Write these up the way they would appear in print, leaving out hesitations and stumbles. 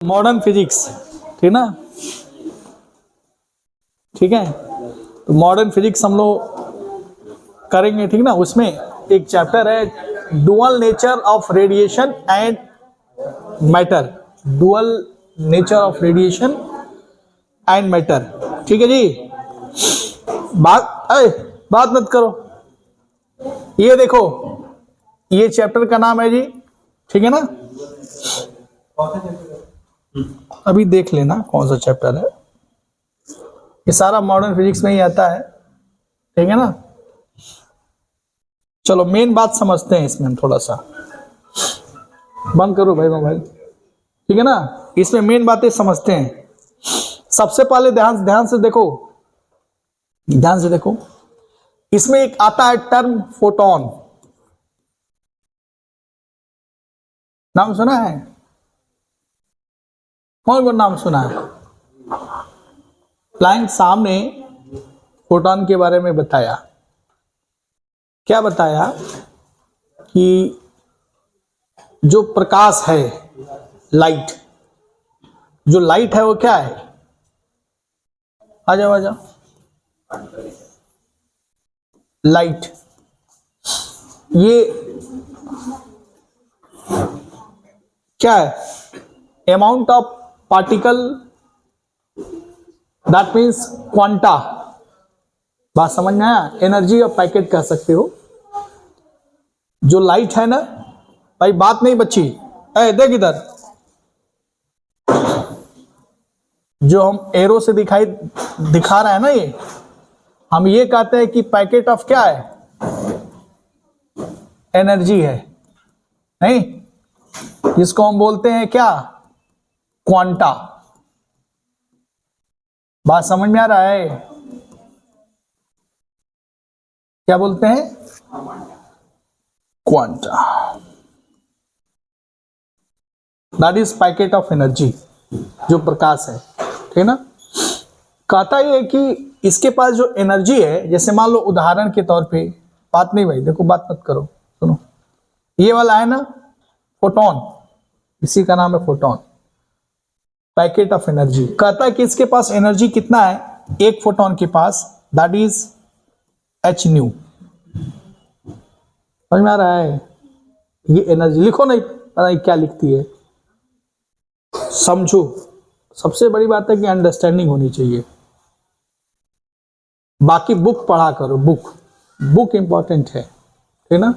Modern physics, ठीक ना, ठीक है। तो मॉडर्न फिजिक्स हम लोग करेंगे, ठीक ना। उसमें एक चैप्टर है dual nature of radiation and matter, dual nature of radiation and matter, ठीक है जी। बात मत करो, ये देखो, ये चैप्टर का नाम है जी, ठीक है ना। अभी देख लेना कौन सा चैप्टर है, ये सारा मॉडर्न फिजिक्स में ही आता है, ठीक है ना। चलो मेन बात समझते हैं इसमें, हम थोड़ा सा बंद करो भाई मोबाइल, ठीक है ना। इसमें मेन बातें समझते हैं। सबसे पहले ध्यान से देखो, ध्यान से देखो, इसमें एक आता है टर्म फोटोन, नाम सुना है? कौन कौन नाम सुना है? प्लैंक साहब ने फोटोन के बारे में बताया, क्या बताया कि जो प्रकाश है, लाइट, जो लाइट है वो क्या है, आ जाओ आ जाओ, लाइट, ये क्या है, amount of particle, that means quanta, बात समझ में आया, एनर्जी ऑफ पैकेट कह सकते हो। जो लाइट है ना भाई, बात नहीं बच्ची, देख इधर, जो हम एरो से दिखा रहे हैं ना, ये हम ये कहते हैं कि पैकेट ऑफ क्या है, एनर्जी है, नहीं, इसको हम बोलते हैं क्या, क्वांटा। बात समझ में आ रहा है? क्या बोलते हैं, quanta, that is packet of energy, जो प्रकाश है, ठीक है ना। कहता ये है कि इसके पास जो एनर्जी है, जैसे मान लो उदाहरण के तौर पे, बात नहीं भाई, देखो बात मत करो, सुनो, ये वाला है ना फोटोन, इसी का नाम है फोटोन, पैकेट ऑफ एनर्जी। कहता है कि इसके पास एनर्जी कितना है, एक फोटोन के पास, दैट इज एच न्यू। समझ में आ रहा है? ये एनर्जी लिखो, नहीं पता नहीं क्या लिखती है, समझो। सबसे बड़ी बात है कि अंडरस्टैंडिंग होनी चाहिए। बाकी बुक पढ़ा करो, बुक इंपॉर्टेंट है, ठीक ना।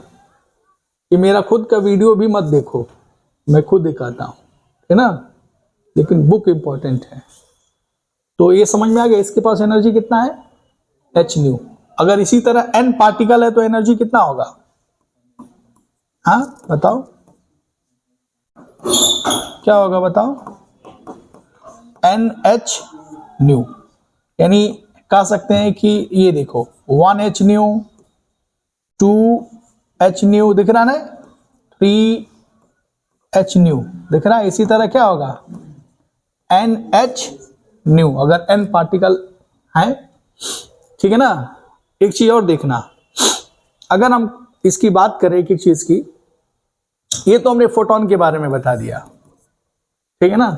ये मेरा खुद का वीडियो भी मत देखो, मैं खुद दिखाता हूं, है ना, लेकिन बुक इंपॉर्टेंट है। तो ये समझ में आ गया, इसके पास एनर्जी कितना है, एच न्यू। अगर इसी तरह एन पार्टिकल है तो एनर्जी कितना होगा, हाँ बताओ, क्या होगा बताओ, एन एच न्यू। यानी कह सकते हैं कि ये देखो, 1 एच न्यू, 2 एच न्यू दिख रहा ना, 3 एच न्यू दिख रहा है। इसी तरह क्या होगा, एन एच न्यू, अगर एन पार्टिकल है, ठीक है ना। एक चीज और देखना, अगर हम इसकी बात करें एक चीज की, ये तो हमने फोटोन के बारे में बता दिया, ठीक है ना।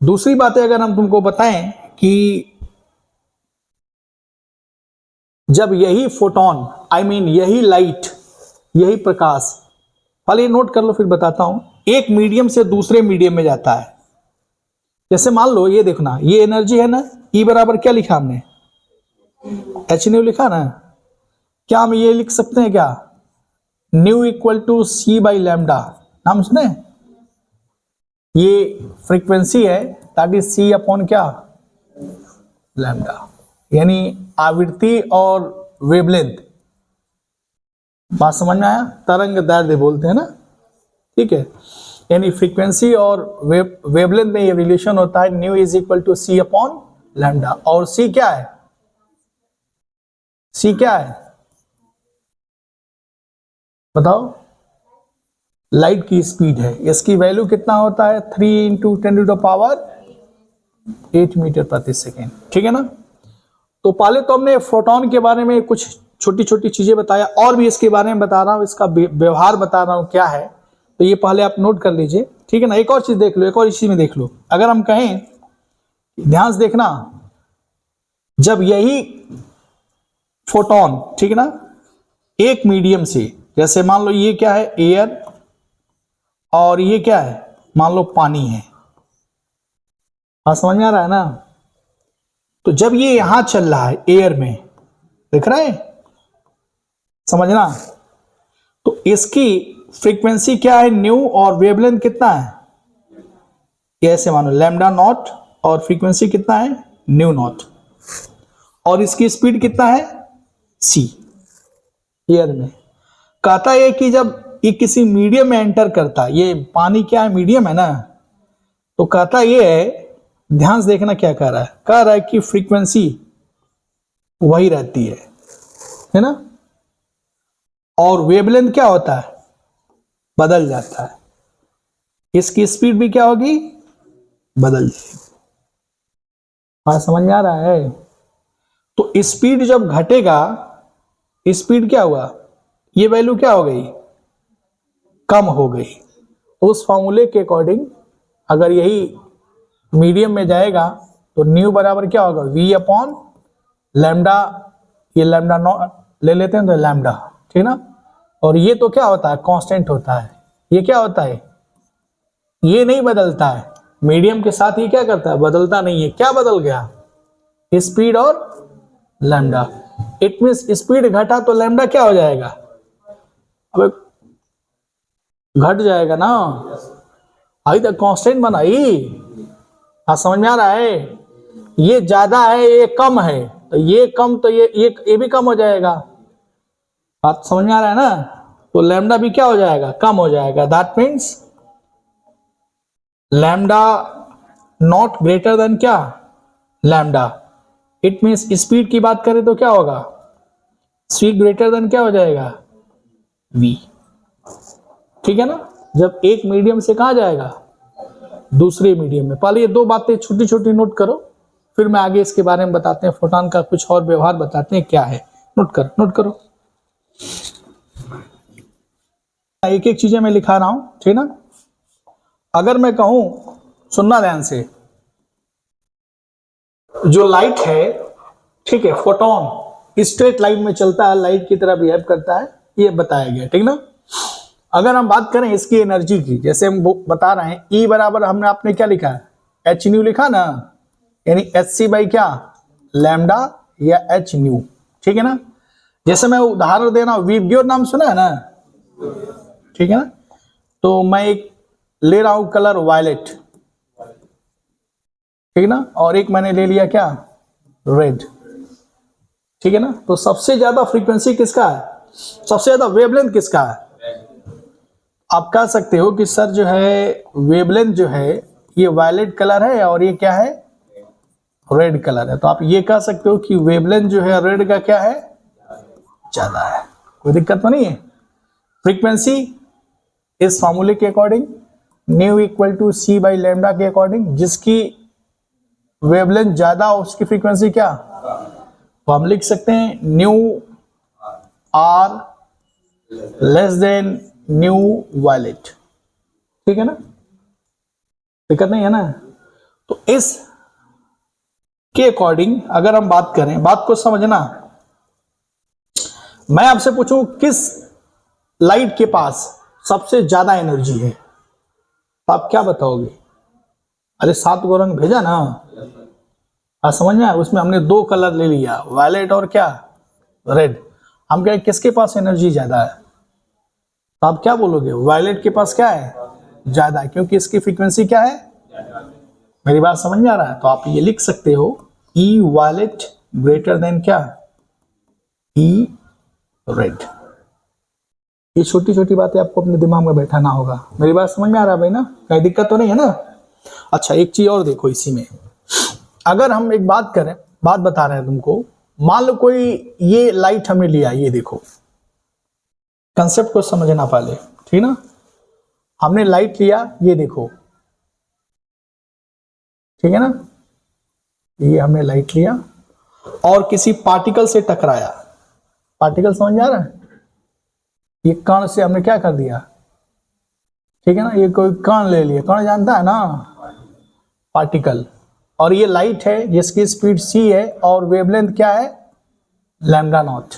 दूसरी बातें अगर हम तुमको बताएं कि जब यही फोटोन, आई मीन यही लाइट, यही प्रकाश, पहले नोट कर लो फिर बताता हूं, एक मीडियम से दूसरे मीडियम में जाता है। जैसे मान लो ये देखना, ये एनर्जी है ना, E बराबर क्या लिखा हमने, एच न्यू लिखा ना। क्या हम ये लिख सकते हैं क्या, nu equal to C by lambda, नाम सुने? ये फ्रीक्वेंसी है, दैट इज सी अपॉन क्या, लैम्डा, यानी आवृत्ति और वेवलेंथ। बात समझ में आया? तरंग दैर्ध्य बोलते हैं ना, ठीक है। यानी फ्रीक्वेंसी और वेवलेंथ में ये रिलेशन होता है, nu is equal to C upon lambda. और सी क्या है, सी क्या है बताओ, लाइट की स्पीड है। इसकी वैल्यू कितना होता है, 3 इंटू 10⁸ मीटर प्रति सेकेंड, ठीक है ना। तो पहले तो हमने फोटोन के बारे में कुछ छोटी छोटी चीजें बताया, और भी इसके बारे में बता रहा हूं, इसका व्यवहार बता रहा हूं क्या है, तो ये पहले आप नोट कर लीजिए, ठीक है ना। एक और चीज देख लो, एक और इसी में देख लो, अगर हम कहें, ध्यान से देखना, जब यही फोटोन, ठीक है ना, एक मीडियम से, जैसे मान लो ये क्या है, एयर, और ये क्या है, मान लो पानी है, हाँ समझ में आ रहा है ना। तो जब ये यहां चल रहा है एयर में, देख रहे हैं, समझना, तो इसकी फ्रीक्वेंसी क्या है, न्यू, और वेवलेंथ कितना है, ये ऐसे मानो लैम्डा नॉट, और फ्रीक्वेंसी कितना है, न्यू नॉट, और इसकी स्पीड कितना है, सी, एयर में। कहता है कि जब ये किसी मीडियम में एंटर करता है, ये पानी क्या है, मीडियम है ना, तो कहता ये है, ध्यान से देखना क्या कह रहा है, कह रहा है कि फ्रीक्वेंसी वही रहती है ना, और वेवलेंथ क्या होता है, बदल जाता है, इसकी स्पीड भी क्या होगी, बदल जाएगी। हाँ समझ में आ रहा है। तो स्पीड जब घटेगा, स्पीड क्या हुआ, ये वैल्यू क्या हो गई, कम हो गई। उस फॉर्मूले के अकॉर्डिंग अगर यही मीडियम में जाएगा तो न्यू बराबर क्या होगा, v अपॉन लैम्डा, ये लैम्डा नॉट ले लेते हैं तो लैम्डा, ठीक ना, और ये तो क्या होता है, कांस्टेंट होता है, ये क्या होता है, ये नहीं बदलता है, मीडियम के साथ ये क्या करता है, बदलता नहीं है। क्या बदल गया, स्पीड और लैम्डा। इट मींस स्पीड घटा तो लैम्डा क्या हो जाएगा, अब घट जाएगा ना, अभी तक कांस्टेंट बनाई, हाँ समझ में आ रहा है। ये ज्यादा है, ये कम है, तो ये कम, तो ये भी कम हो जाएगा, बात समझ में आ रहा है ना। तो लैम्डा भी क्या हो जाएगा, कम हो जाएगा। That means lambda naught greater than क्या, लैम्डा। इट मीन्स स्पीड की बात करें तो क्या होगा, स्पीड ग्रेटर देन क्या हो जाएगा, v, ठीक है ना। जब एक मीडियम से कहा जाएगा दूसरे मीडियम में। पहले ये दो बातें छोटी छोटी नोट करो, फिर मैं आगे इसके बारे में बताते हैं, फोटॉन का कुछ और व्यवहार बताते हैं क्या है। नोट करो, एक एक चीजें मैं लिखा रहा हूं, ठीक ना। अगर मैं कहूं, सुनना ध्यान से, जो लाइट है, ठीक है, फोटोन स्ट्रेट लाइन में चलता है, लाइट की तरह बिहेव करता है, ये बताया गया, ठीक ना। अगर हम बात करें इसकी एनर्जी की, जैसे हम बता रहे हैं, E बराबर हमने आपने क्या लिखा है, एच न्यू लिखा ना, यानी एच सी बाई क्या, लैम्डा या एच न्यू, ठीक है ना। जैसे मैं उदाहरण दे रहा हूं, विबग्योर नाम सुना है ना, ठीक है ना। तो मैं एक ले रहा हूं कलर वायलेट, ठीक है ना, और एक मैंने ले लिया क्या, रेड, ठीक है ना। तो सबसे ज्यादा फ्रीक्वेंसी किसका है, सबसे ज्यादा वेवलेंथ किसका है। आप कह सकते हो कि सर जो है वेवलेंथ जो है ये वायलेट कलर है और ये क्या है, रेड कलर है। तो आप ये कह सकते हो कि वेवलेंथ जो है रेड का क्या है, ज्यादा है। कोई दिक्कत तो नहीं है। फ्रीक्वेंसी इस फॉर्मूले के according, nu equal to C by lambda के अकॉर्डिंग, जिसकी वेवलेंथ ज्यादा उसकी फ्रीक्वेंसी क्या, तो हम लिख सकते हैं nu R less than nu violet, ठीक है ना, दिक्कत नहीं है ना। तो इस के अकॉर्डिंग अगर हम बात करें, बात को समझना, मैं आपसे पूछूं किस लाइट के पास सबसे ज्यादा एनर्जी है, तो आप क्या बताओगे। अरे 7 गो रंग भेजा ना, आप समझ में आया, उसमें हमने 2 कलर ले लिया, वायलेट और क्या, रेड। हम कहें किसके पास एनर्जी ज्यादा है, तो आप क्या बोलोगे, वायलेट के पास क्या है, ज्यादा है, क्योंकि इसकी फ्रीक्वेंसी क्या है। मेरी बात समझ में आ रहा है। तो आप ये लिख सकते हो E वायलेट ग्रेटर देन क्या, E रेड। ये छोटी छोटी बातें आपको अपने दिमाग में बैठाना होगा। मेरी बात समझ में आ रहा है भाई ना, कोई दिक्कत तो नहीं है ना। अच्छा एक चीज और देखो इसी में, अगर हम एक बात करें, बात बता रहे हैं तुमको, मान लो कोई ये लाइट हमने लिया, ये देखो, कंसेप्ट को समझना पहले, ठीक ना। हमने लाइट लिया, ये देखो, ठीक है ना, ये हमने लाइट लिया और किसी पार्टिकल से टकराया, पार्टिकल समझ आ रहा है, ये कण से हमने क्या कर दिया, ठीक है ना, ये कोई कण ले लिया, कण जानता है ना, पार्टिकल, और ये लाइट है जिसकी स्पीड c है और वेवलेंथ क्या है, लैम्डा नॉट।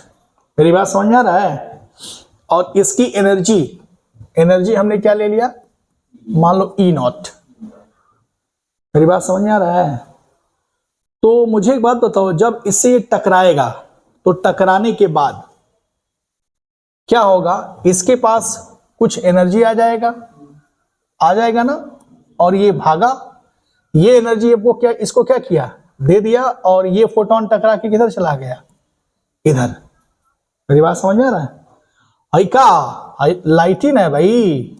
मेरी बात समझ में आ रहा है? और इसकी एनर्जी हमने क्या ले लिया, मान लो ई नॉट। मेरी बात समझ में आ रहा है? तो मुझे एक बात बताओ, जब इससे ये टकराएगा तो टकराने के बाद क्या होगा, इसके पास कुछ एनर्जी आ जाएगा ना, और ये भागा, ये एनर्जी वो क्या, इसको क्या किया, दे दिया, और ये फोटोन टकरा के किधर चला गया, इधर। मेरी बात समझ में आ रहा है? भाई का लाइटिन है भाई,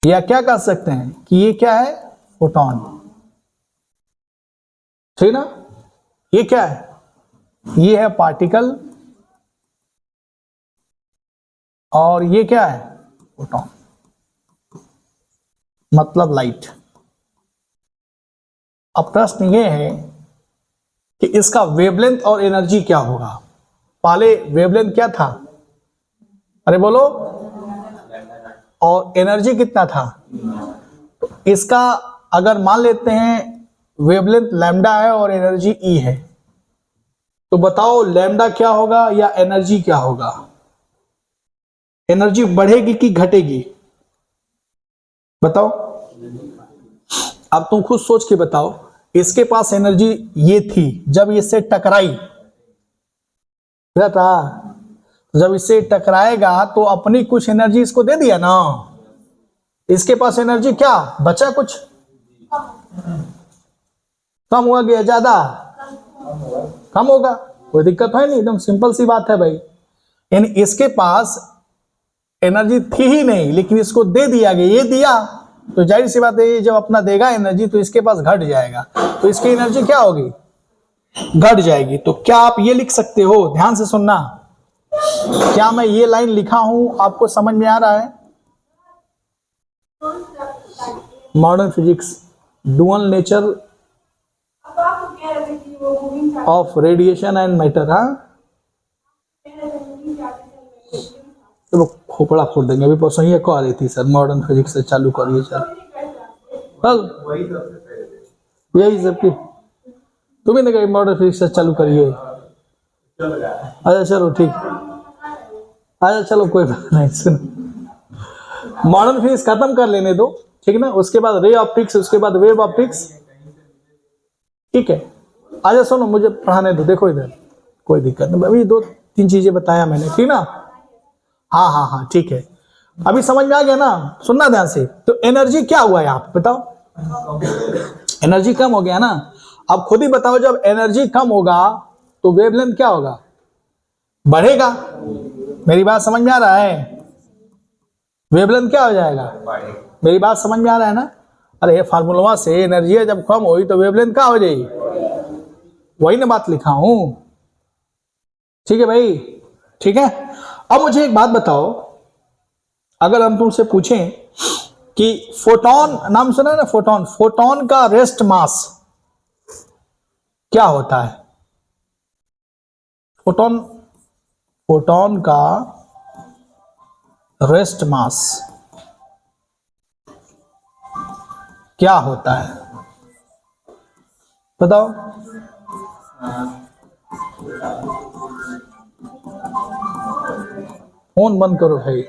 या क्या कह सकते हैं कि ये क्या है, फोटोन, ठीक ना। ये क्या है, ये है पार्टिकल, और ये क्या है, फोटोन, मतलब लाइट। अब प्रश्न ये है कि इसका वेवलेंथ और एनर्जी क्या होगा। पहले वेवलेंथ क्या था, अरे बोलो, और एनर्जी कितना था। तो इसका अगर मान लेते हैं वेवलेंथ लैम्डा है और एनर्जी ई है, तो बताओ लैम्डा क्या होगा या एनर्जी क्या होगा, एनर्जी बढ़ेगी कि घटेगी, बताओ। अब तुम खुद सोच के बताओ, इसके पास एनर्जी ये थी, जब इससे टकराई, था, जब इससे टकराएगा तो अपनी कुछ एनर्जी इसको दे दिया ना, इसके पास एनर्जी क्या बचा, कुछ कम हुआ गया, ज्यादा कम होगा, कोई दिक्कत है नहीं, एकदम सिंपल सी बात है भाई। यानी इसके पास एनर्जी थी ही नहीं, लेकिन इसको दे दिया गया, ये दिया, तो जाहिर सी बात है ये जब अपना देगा एनर्जी तो इसके पास घट जाएगा, तो इसकी एनर्जी क्या होगी, घट जाएगी। तो क्या आप ये लिख सकते हो, ध्यान से सुनना, क्या मैं ये लाइन लिखा हूं आपको समझ में आ रहा है? Modern physics, dual nature of radiation and matter. हाँ चलो खोपड़ा फोड़ देंगे, अभी परसों ही को आ रही थी सर, मॉडर्न फिजिक्स से चालू करिए सर, यही सबकी तुम्हें ने कही मॉडर्न फिजिक्स से चालू करिए। अच्छा चलो ठीक, अच्छा चलो कोई बात नहीं, सुनो मॉडर्न फिजिक्स खत्म कर लेने दो, ठीक है ना, उसके बाद रे ऑप्टिक्स, उसके बाद वेव ऑप्टिक्स, ठीक है। अच्छा सुनो मुझे पढ़ाने दो, देखो इधर कोई दिक्कत नहीं, अभी 2-3 चीजें बताया मैंने, ठीक ना, हाँ हाँ हाँ ठीक है, अभी समझ में आ गया ना, सुनना ध्यान से। तो एनर्जी क्या हुआ यहाँ पे बताओ, एनर्जी कम हो गया ना। अब खुद ही बताओ, जब एनर्जी कम होगा तो वेवलेंथ क्या होगा, बढ़ेगा। मेरी बात समझ में आ रहा है, वेवलेंथ क्या हो जाएगा, मेरी बात समझ में आ रहा है ना। अरे फार्मूला से एनर्जी जब कम हुई तो वेवलेंथ क्या हो जाएगी, वही ना बात लिखा हूं, ठीक है भाई, ठीक है। अब मुझे एक बात बताओ, अगर हम तुमसे पूछें कि फोटोन, नाम सुना है ना फोटोन, फोटोन का रेस्ट मास क्या होता है, फोटोन का रेस्ट मास क्या होता है, बताओ। फोन बंद करो भाई।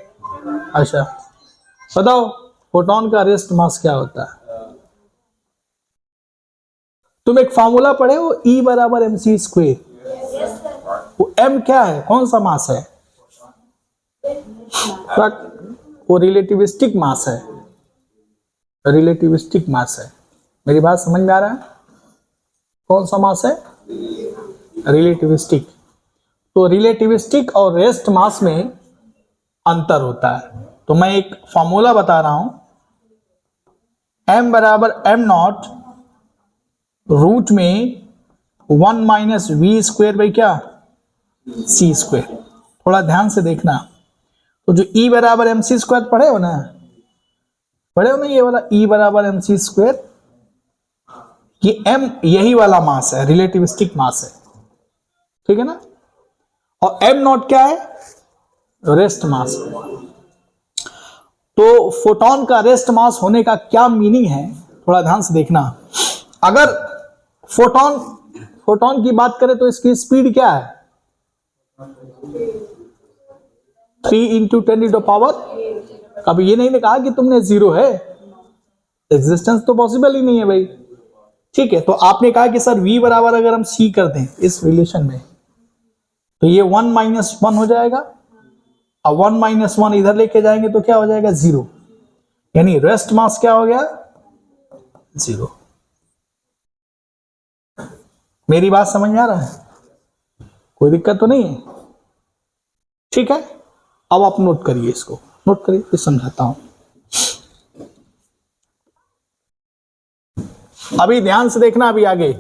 अच्छा बताओ, फोटोन का रेस्ट मास क्या होता है। तुम एक फार्मूला पढ़े हो, E बराबर mc², वो m क्या है, कौन सा मास है, वो रिलेटिविस्टिक मास है, रिलेटिविस्टिक मास है। मेरी बात समझ में आ रहा है, कौन सा मास है, रिलेटिविस्टिक। तो रिलेटिविस्टिक और रेस्ट मास में अंतर होता है। तो मैं एक फॉर्मूला बता रहा हूं, m बराबर m0 रूट में 1 माइनस v² बाई क्या, c²। थोड़ा ध्यान से देखना, तो जो E बराबर mc² पढ़े हो ना, ये वाला E बराबर mc², ये m यही वाला मास है, रिलेटिविस्टिक मास है, ठीक है ना। और m0 क्या है, रेस्ट मास। तो फोटोन का रेस्ट मास होने का क्या मीनिंग है, थोड़ा ध्यान से देखना। अगर फोटोन की बात करें तो इसकी स्पीड क्या है, 3 × 10⁻। कभी ये नहीं कहा कि तुमने 0 है, एग्जिस्टेंस तो पॉसिबल ही नहीं है भाई। ठीक है, तो आपने कहा कि सर v बराबर अगर हम c कर दें इस रिलेशन में, तो ये 1 - 1 हो जाएगा, अब 1 - 1 इधर लेके जाएंगे तो क्या हो जाएगा 0, यानी रेस्ट मास क्या हो गया 0। मेरी बात समझ में आ रहा है, कोई दिक्कत तो नहीं है? ठीक है, अब आप नोट करिए, इसको नोट करिए, फिर समझाता हूं। अभी ध्यान से देखना, अभी आगे,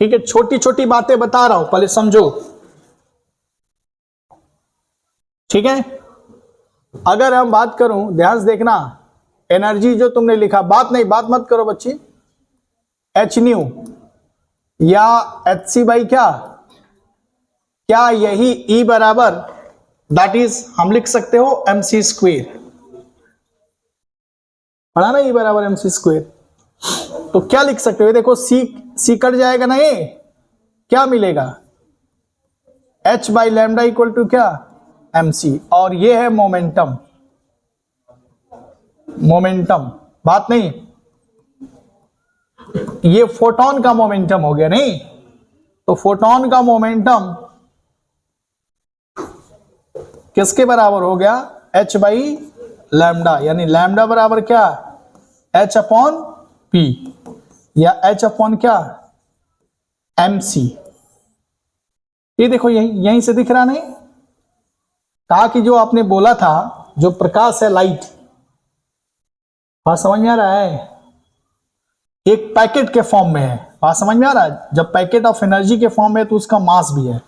ठीक है, छोटी छोटी बातें बता रहा हूं, पहले समझो। ठीक है, अगर हम बात करूं, ध्यान से देखना, एनर्जी जो तुमने लिखा, बात मत करो बच्ची, एच न्यू या एच सी बाई क्या यही ई बराबर, दैट इज हम लिख सकते हो mc², पढ़ा ना, ई बराबर mc²। तो क्या लिख सकते हो, देखो सी कट जाएगा ना, ये क्या मिलेगा, h/λ = क्या mc, और ये है मोमेंटम, बात नहीं, ये फोटोन का मोमेंटम हो गया नहीं, तो फोटोन का मोमेंटम किसके बराबर हो गया, h/λ, यानी लैम्डा बराबर क्या, h/p या h/ क्या mc। ये देखो यहीं से दिख रहा नहीं, कहा कि जो आपने बोला था, जो प्रकाश है, लाइट, बात समझ में आ रहा है, एक पैकेट के फॉर्म में है, बात समझ में आ रहा है, जब पैकेट ऑफ एनर्जी के फॉर्म में है तो उसका मास भी है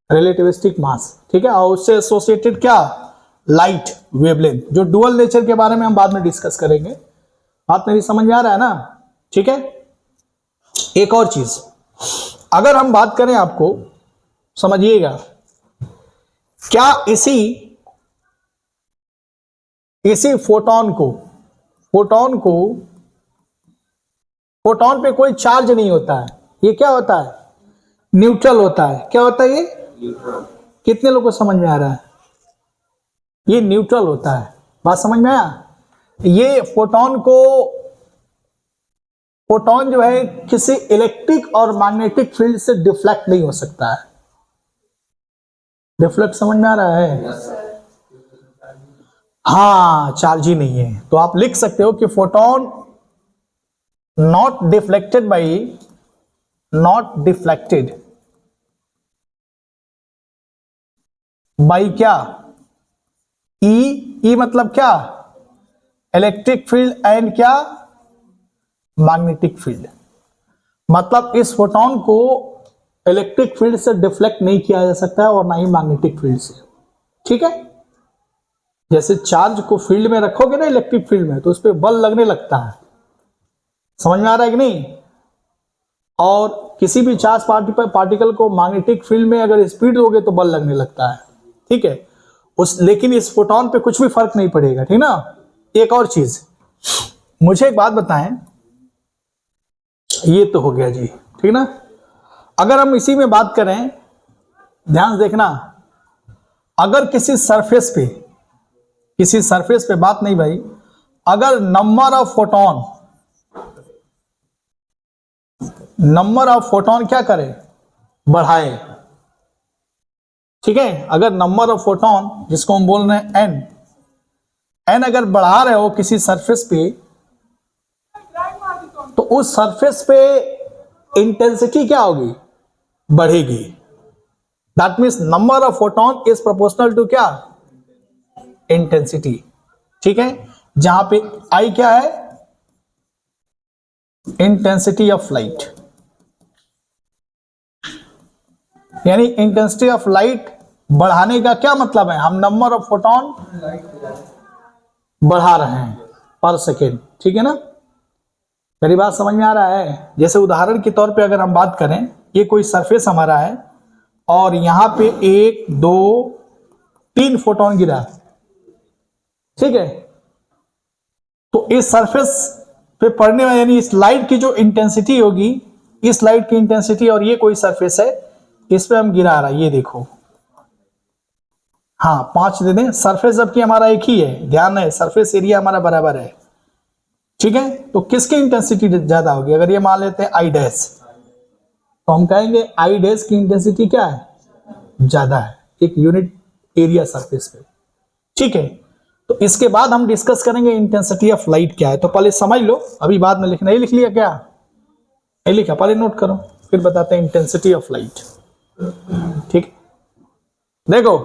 रिलेटिविस्टिक मास। ठीक है, और उससे एसोसिएटेड क्या, लाइट वेवलेंथ, जो डुअल नेचर के बारे में हम बाद में डिस्कस करेंगे। बात मेरी समझ में आ रहा है ना? ठीक है, एक और चीज अगर हम बात करें, आपको समझिएगा, क्या इसी फोटोन पे कोई चार्ज नहीं होता है, ये क्या होता है, न्यूट्रल होता है। क्या होता है ये, कितने लोगों को समझ में आ रहा है, ये न्यूट्रल होता है, बात समझ में आया। ये फोटोन जो है किसी इलेक्ट्रिक और मैग्नेटिक फील्ड से डिफ्लेक्ट नहीं हो सकता है, डिफ्लेक्ट समझ में आ रहा है, हाँ, चार्ज ही नहीं है, तो आप लिख सकते हो कि फोटोन नॉट डिफ्लेक्टेड बाई क्या, ई मतलब क्या, इलेक्ट्रिक फील्ड एंड क्या, मैग्नेटिक फील्ड। मतलब इस फोटोन को इलेक्ट्रिक फील्ड से डिफ्लेक्ट नहीं किया जा सकता है और ना ही मैग्नेटिक फील्ड से। ठीक है, जैसे चार्ज को फील्ड में रखोगे ना, इलेक्ट्रिक फील्ड में, तो उस पर बल लगने लगता है, समझ में आ रहा है कि नहीं। और किसी भी चार्ज पार्टिकल को मैग्नेटिक फील्ड में अगर स्पीड दोगे तो बल लगने लगता है। ठीक है, लेकिन इस फोटोन पे कुछ भी फर्क नहीं पड़ेगा, ठीक ना। एक और चीज, मुझे एक बात बताएं, ये तो हो गया जी, ठीक ना। अगर हम इसी में बात करें, ध्यान से देखना, अगर किसी सरफेस पे बात नहीं भाई, अगर नंबर ऑफ फोटोन क्या करे, बढ़ाए। ठीक है, अगर नंबर ऑफ फोटोन, जिसको हम बोल रहे हैं एन अगर बढ़ा रहे हो किसी सरफेस पे, तो उस सरफेस पे इंटेंसिटी क्या होगी, बढ़ेगी। That means number of photon is proportional to क्या, इंटेंसिटी। ठीक है, जहां पे आई क्या है, इंटेंसिटी ऑफ लाइट, यानी इंटेंसिटी ऑफ लाइट बढ़ाने का क्या मतलब है, हम नंबर ऑफ फोटोन बढ़ा रहे हैं पर सेकेंड। ठीक है ना, मेरी बात समझ में आ रहा है। जैसे उदाहरण के तौर पे अगर हम बात करें, ये कोई सरफेस हमारा है और यहां पे 1 2 3 फोटोन गिरा, ठीक है। तो इस सरफेस पे पड़ने वाली यानी इस लाइट की जो इंटेंसिटी होगी, इस लाइट की इंटेंसिटी, और ये कोई सरफेस है, इस पे हम गिरा रहा है, ये देखो, हाँ 5 दे दें। सरफेस जबकि हमारा एक ही है, ध्यान है सरफेस एरिया हमारा बराबर है, ठीक है। तो किसकी इंटेंसिटी ज्यादा होगी? अगर ये मान लेते हैं आई डैश, तो हम कहेंगे आई डैश की इंटेंसिटी क्या है? ज्यादा है, एक यूनिट एरिया सरफेस पे, ठीक है। तो इसके बाद हम डिस्कस करेंगे इंटेंसिटी ऑफ लाइट क्या है। तो पहले समझ लो, अभी बाद में लिखना। ये लिख लिया क्या? ये लिखा, पहले नोट करो, फिर बताते हैं इंटेंसिटी ऑफ लाइट, ठीक। देखो,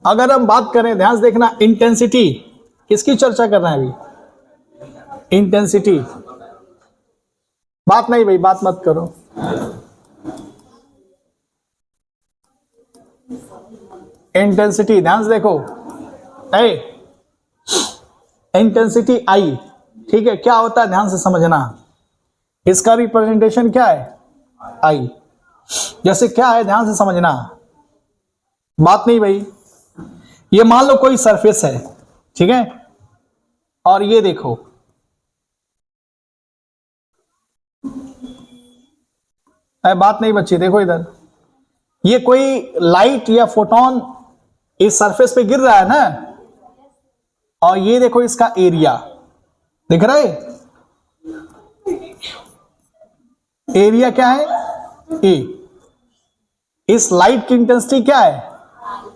अगर हम बात करें, ध्यान से देखना, इंटेंसिटी किसकी चर्चा कर रहे हैं अभी? इंटेंसिटी, बात नहीं भाई, बात मत करो। इंटेंसिटी, ध्यान से देखो, इंटेंसिटी आई, ठीक है, क्या होता है ध्यान से समझना। इसका रिप्रेजेंटेशन क्या है? आई। जैसे क्या है ध्यान से समझना, बात नहीं भाई। ये मान लो कोई सरफेस है, ठीक है, और ये देखो, बात नहीं बच्ची, देखो इधर, ये कोई लाइट या फोटोन इस सरफेस पे गिर रहा है ना, और ये देखो इसका एरिया दिख रहा है, एरिया क्या है? ए। इस लाइट की इंटेंसिटी क्या है?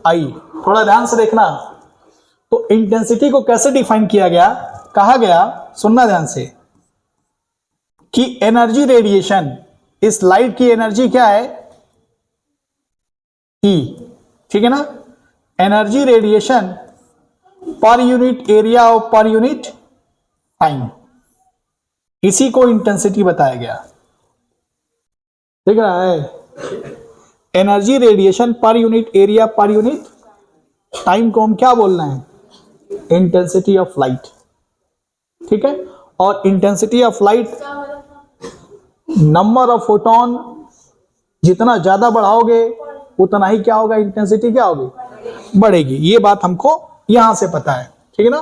आई। थोड़ा ध्यान से देखना, तो इंटेंसिटी को कैसे डिफाइन किया गया? कहा गया, सुनना ध्यान से, कि एनर्जी रेडिएशन, इस लाइट की एनर्जी क्या है? ई, ठीक है ना। Energy radiation per unit area और पर यूनिट टाइम, इसी को इंटेंसिटी बताया गया, दिख रहा है? Energy radiation per unit area पर यूनिट टाइम को हम क्या बोल रहे हैं? इंटेंसिटी ऑफ लाइट, ठीक है। और intensity of light, number of photon जितना ज्यादा बढ़ाओगे उतना ही क्या होगा? इंटेंसिटी क्या होगी? बढ़ेगी। ये बात हमको यहां से पता है, ठीक है ना।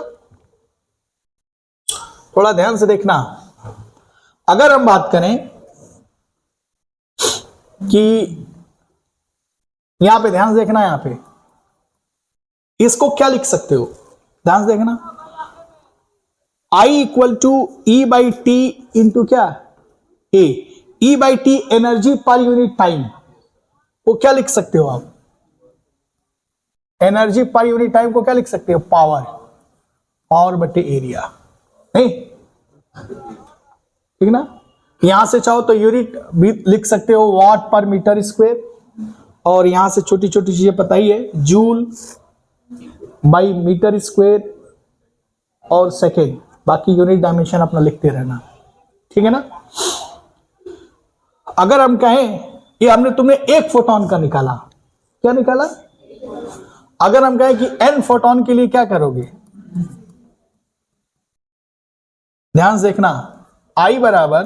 थोड़ा ध्यान से देखना, अगर हम बात करें कि यहां पे ध्यान से देखना, यहां पे इसको क्या लिख सकते हो? ध्यान से देखना, I equal to E by T into क्या? A. E by T energy पर यूनिट टाइम, वो क्या लिख सकते हो आप? एनर्जी पर यूनिट टाइम को क्या लिख सकते हो? पावर, पावर बटे एरिया, नहीं, ठीक ना। यहां से चाहो तो यूनिट भी लिख सकते हो, वाट पर मीटर स्क्वायर, और यहां से छोटी छोटी चीजें पता ही है, जूल बाई मीटर स्क्वायर और सेकेंड, बाकी यूनिट डायमेंशन अपना लिखते रहना, ठीक है ना। अगर हम कहें कि हमने तुमने एक फोटोन का निकाला, क्या निकाला? अगर हम कहें कि n फोटोन के लिए क्या करोगे? ध्यान से देखना, I बराबर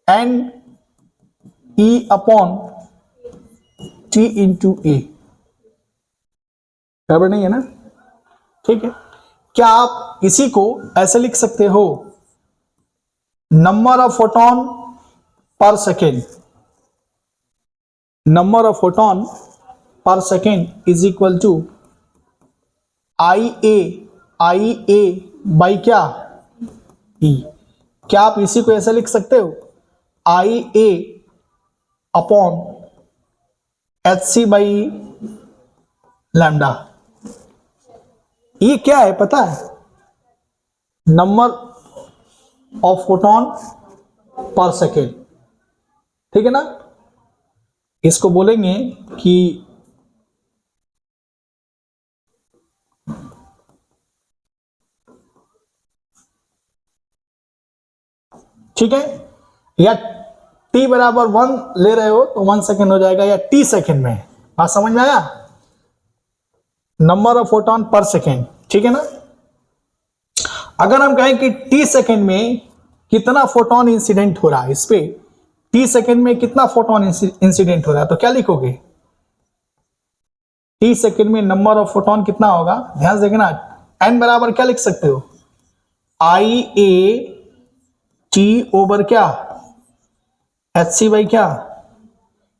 n e upon t into A, बराबर नहीं है ना, ठीक है। क्या आप इसी को ऐसे लिख सकते हो? नंबर ऑफ फोटोन पर सेकेंड, नंबर ऑफ फोटोन पर second is equal to I A by क्या? ई। क्या आप इसी को ऐसे लिख सकते हो? I A upon H C by lambda. ये क्या है पता है? नंबर ऑफ फोटोन पर सेकेंड, ठीक है ना। इसको बोलेंगे कि ठीक है, या t बराबर 1 ले रहे हो तो 1 सेकेंड हो जाएगा, या t सेकेंड में। बात समझ में आया? नंबर ऑफ फोटोन पर सेकेंड, ठीक है ना। अगर हम कहें कि t सेकेंड में कितना फोटोन इंसिडेंट हो रहा है, इस पे t सेकेंड में कितना फोटोन इंसिडेंट हो रहा है, तो क्या लिखोगे? t सेकेंड में नंबर ऑफ फोटोन कितना होगा? ध्यान से देखना, एन बराबर क्या लिख सकते हो, आई ए टी ओवर क्या, एच सी बाई क्या,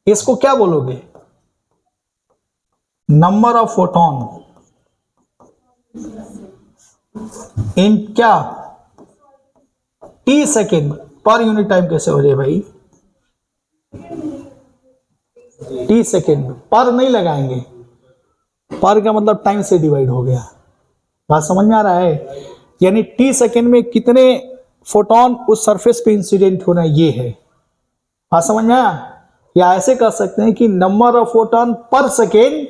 इसको क्या बोलोगे, नंबर ऑफ फोटोन इन क्या, टी सेकेंड पर यूनिट टाइम। कैसे हो जाए भाई, टी सेकेंड पर नहीं लगाएंगे, पर का मतलब टाइम से डिवाइड हो गया। बात समझ में आ रहा है, यानी टी सेकेंड में कितने फोटोन उस सरफेस पे इंसिडेंट हो रहा है, ये है। बात समझ में आया, या ऐसे कर सकते हैं कि नंबर ऑफ फोटोन पर सेकेंड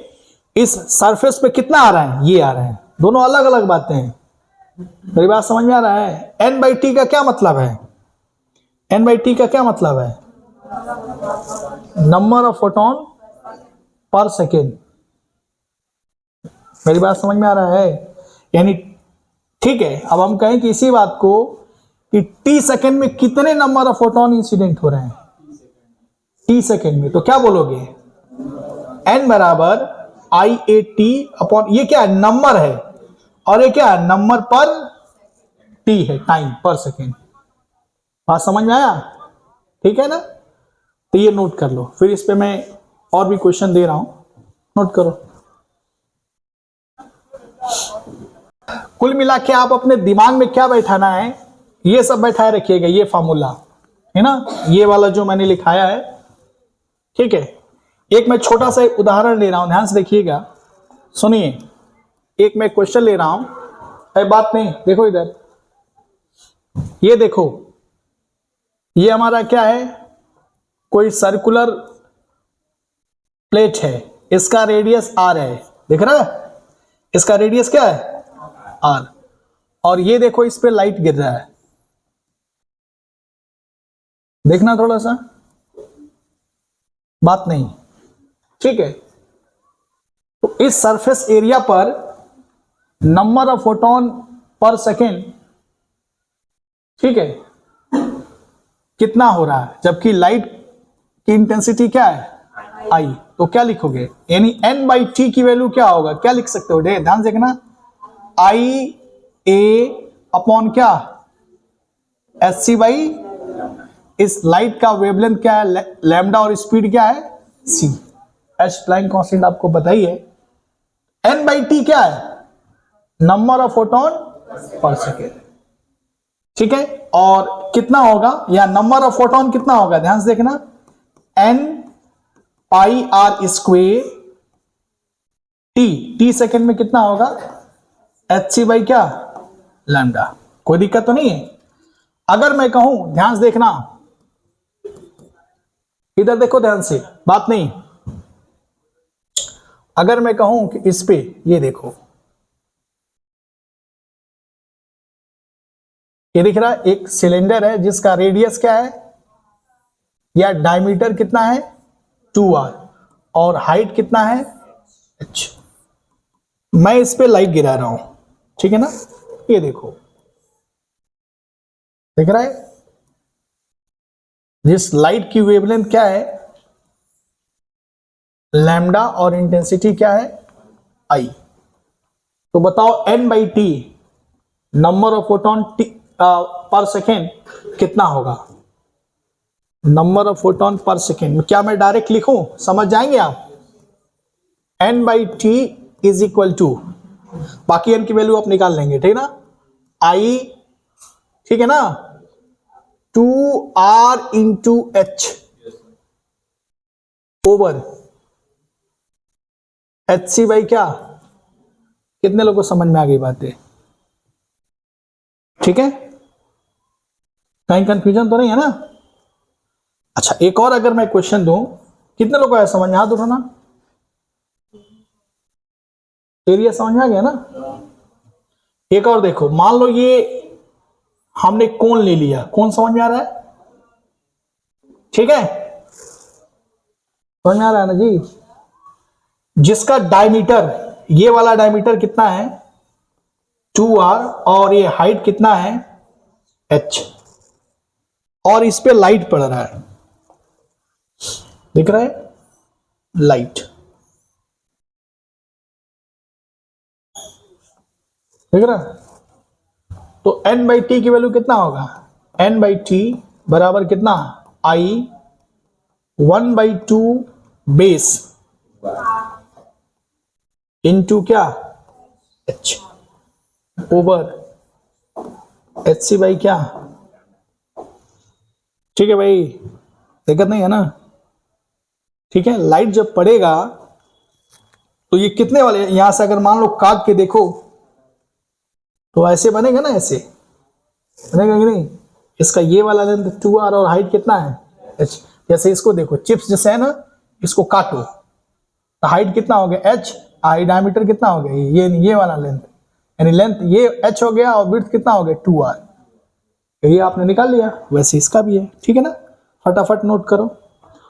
इस सरफेस पे कितना आ रहा है, ये आ रहा है। दोनों अलग अलग बातें हैं, मेरी बात समझ में आ रहा है। एन बाई टी का क्या मतलब है, एन बाई टी का क्या मतलब है, नंबर ऑफ फोटोन पर सेकेंड। मेरी बात समझ में आ रहा है, यानी ठीक है। अब हम कहें कि इसी बात को कि टी सेकेंड में कितने नंबर ऑफ फोटोन इंसिडेंट हो रहे हैं टी सेकेंड में, तो क्या बोलोगे, एन बराबर आई ए टी अपॉन, ये क्या है, नंबर है, और ये क्या है, नंबर पर टी है, टाइम पर सेकेंड। बात समझ में आया, ठीक है ना। तो ये नोट कर लो, फिर इस पे मैं और भी क्वेश्चन दे रहा हूं, नोट करो। कुल मिला के आप अपने दिमाग में क्या बैठाना है, ये सब बैठाए रखिएगा, ये फार्मूला है ना, ये वाला जो मैंने लिखाया है, ठीक है। एक मैं छोटा सा उदाहरण ले रहा हूं, ध्यान से देखिएगा, सुनिए। एक मैं क्वेश्चन ले रहा हूं, बात नहीं, देखो इधर, ये देखो, ये हमारा क्या है, कोई सर्कुलर प्लेट है, इसका रेडियस आर है, दिख रहा है, इसका रेडियस क्या है, आर, और ये देखो इस पे लाइट गिर रहा है, देखना थोड़ा सा, बात नहीं, ठीक है। तो इस सरफेस एरिया पर नंबर ऑफ फोटोन पर सेकेंड, ठीक है, कितना हो रहा है, जबकि लाइट की इंटेंसिटी क्या है, आई, तो क्या लिखोगे, यानी एन बाई टी की वैल्यू क्या होगा, क्या लिख सकते हो, ध्यान देखना, आई ए अपॉन क्या, एच सी बाई, इस लाइट का वेवलेंथ क्या है, लैम्डा, और स्पीड क्या है, सी, एच प्लैंक कांस्टेंट आपको बताइए। एन बाई टी क्या है, नंबर ऑफ फोटोन पर सेकेंड, ठीक है, और कितना होगा, या नंबर ऑफ फोटोन कितना होगा, ध्यान से देखना, N pi R square T, T second में कितना होगा, एच सी बाई क्या, लैम्डा। कोई दिक्कत तो नहीं है। अगर मैं कहूं, ध्यान से देखना, इधर देखो ध्यान से, बात नहीं, अगर मैं कहूं कि इस पे ये देखो, ये दिख रहा है, एक सिलेंडर है जिसका रेडियस क्या है, या डायमीटर कितना है, 2r, और हाइट कितना है, h। मैं इस पे लाइट गिरा रहा हूं, ठीक है ना, ये देखो, दिख रहा है, जिस लाइट की वेवलेंथ क्या है, लैम्डा, और इंटेंसिटी क्या है, आई। तो बताओ N by T, number of photon पर सेकेंड कितना होगा, नंबर ऑफ फोटोन पर सेकेंड। क्या मैं डायरेक्ट लिखूं, समझ जाएंगे आप, N by T is equal to, बाकी एन की वैल्यू आप निकाल लेंगे, ठीक ना, आई, ठीक है ना, 2r into H over H C by क्या, कितने लोगों को समझ में आ गई बातें, ठीक है, कहीं कंफ्यूजन तो नहीं है ना। अच्छा, एक और अगर मैं क्वेश्चन दूं, कितने लोगों को है समझ में, हाथ उठाना, एरिया समझ में आ गया ना। एक और देखो, मान लो ये हमने कोण ले लिया, कोण समझ में आ रहा है, ठीक है, समझ में आ रहा है ना जी, जिसका डायमीटर, ये वाला डायमीटर कितना है, 2r, और ये हाइट कितना है, h, और इस पे लाइट पड़ रहा है, दिख रहा है, लाइट, देख रहा। तो n बाई टी की वैल्यू कितना होगा, n बाई टी बराबर कितना, आई 1/2 बेस इनटू क्या, h over H C by क्या। ठीक है भाई, दिक्कत नहीं है ना। ठीक है, लाइट जब पड़ेगा तो ये कितने वाले, यहां से अगर मान लो काट के देखो तो ऐसे बनेगा ना, ऐसे बनेगा कि नहीं। इसका ये वाला लेंथ 2r और हाइट कितना है h। जैसे इसको देखो, चिप्स जैसे है ना, इसको काटो तो हाइट कितना हो गया h, आई डायमीटर कितना हो गया, ये वाला लेंथ, यानी लेंथ ये h हो गया और विड्थ कितना हो गया 2r। ये आपने निकाल लिया, वैसे इसका भी है। ठीक है ना, फटाफट नोट करो।